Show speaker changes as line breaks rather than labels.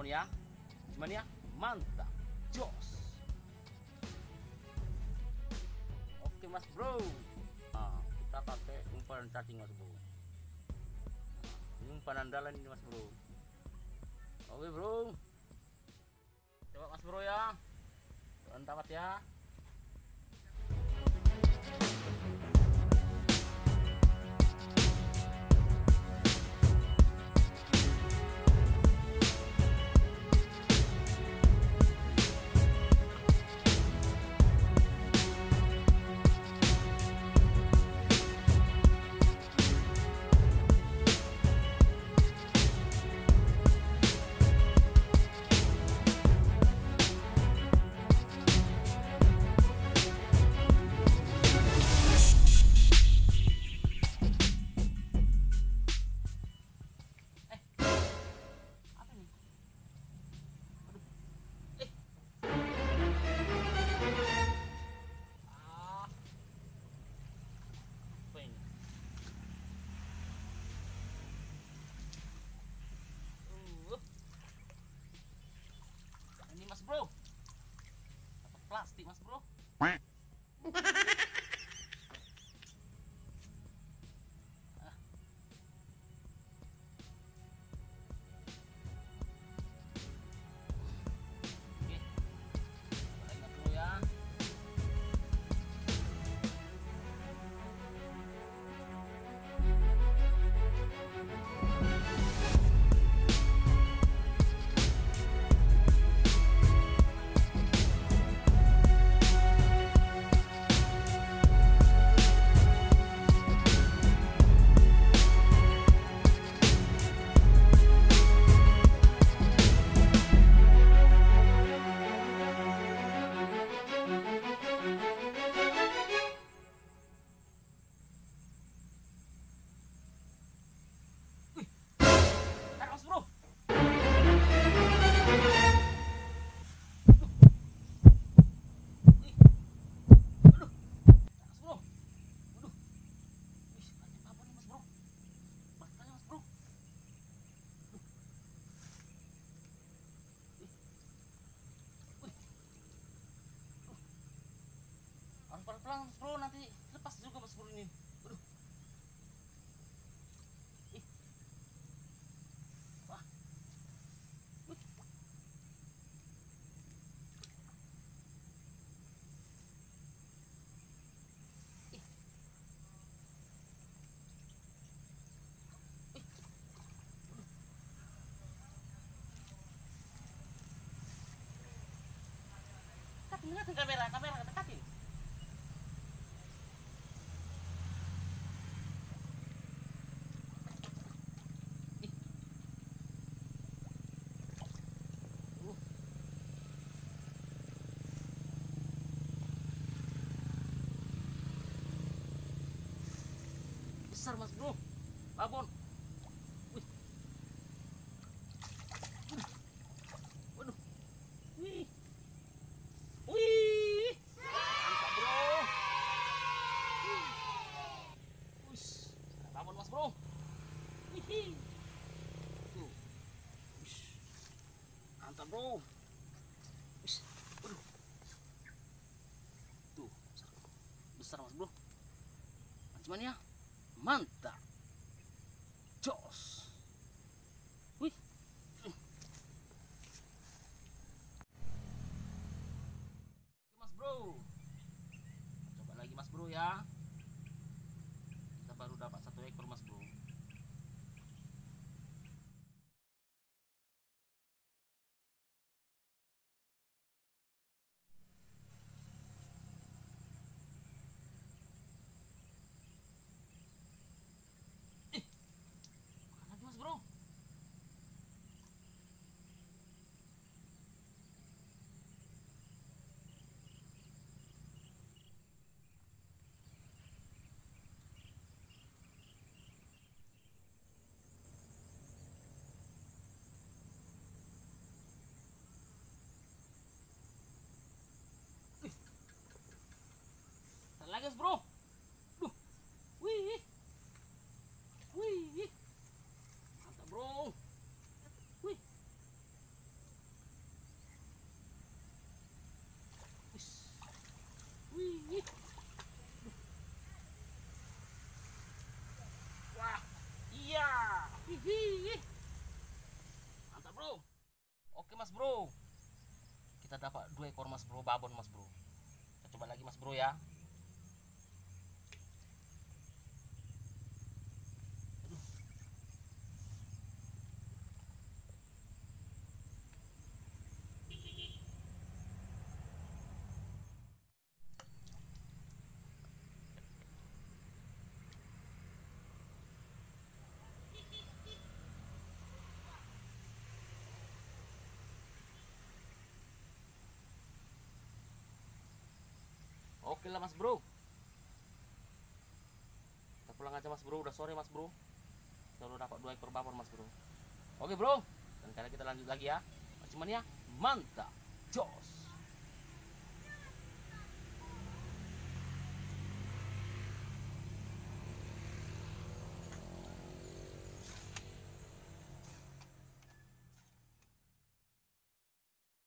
ya. Gimana ya? Mantap. Jos. Oke Mas Bro. Nah, kita pakai umpan cacing Mas Bro. Ini umpan andalan ini Mas Bro. Oke Bro. Coba Mas Bro ya. Mantap ya. Ini Mas Bro. Atau plastik Mas Bro. Pelan-pelan Mas Bro, nanti lepas juga Mas Bro ini. Aduh. Ih. Wah. Wih. Ih. Ih. Dekatin kamera dekatin. Besar Mas Bro. Babon. Wih. Waduh. Wih. Wih. Mantap Bro. Wih. Babon Mas Bro. Wih. Tuh. Wih. Mantap Bro. Wih. Waduh. Tuh. Besar Mas Bro. Cuman ya. Mantap. Jos. Wih. Oke Mas Bro. Coba lagi Mas Bro ya. Kita baru dapat 1 ekor Mas Bro. Mana lagi Mas Bro? Lagi Mas Bro. Duh. Wih. Wih. Mantap Bro. Wih. kita dapat 2 ekor mas bro, babon mas bro. Kita coba lagi mas bro ya. Oke lah mas bro, kita pulang aja mas bro, udah sore mas bro. Kita udah dapat 2 ekor babon mas bro. Oke bro, dan kali kita lanjut lagi ya. Mas cuman ya, mantap, jos.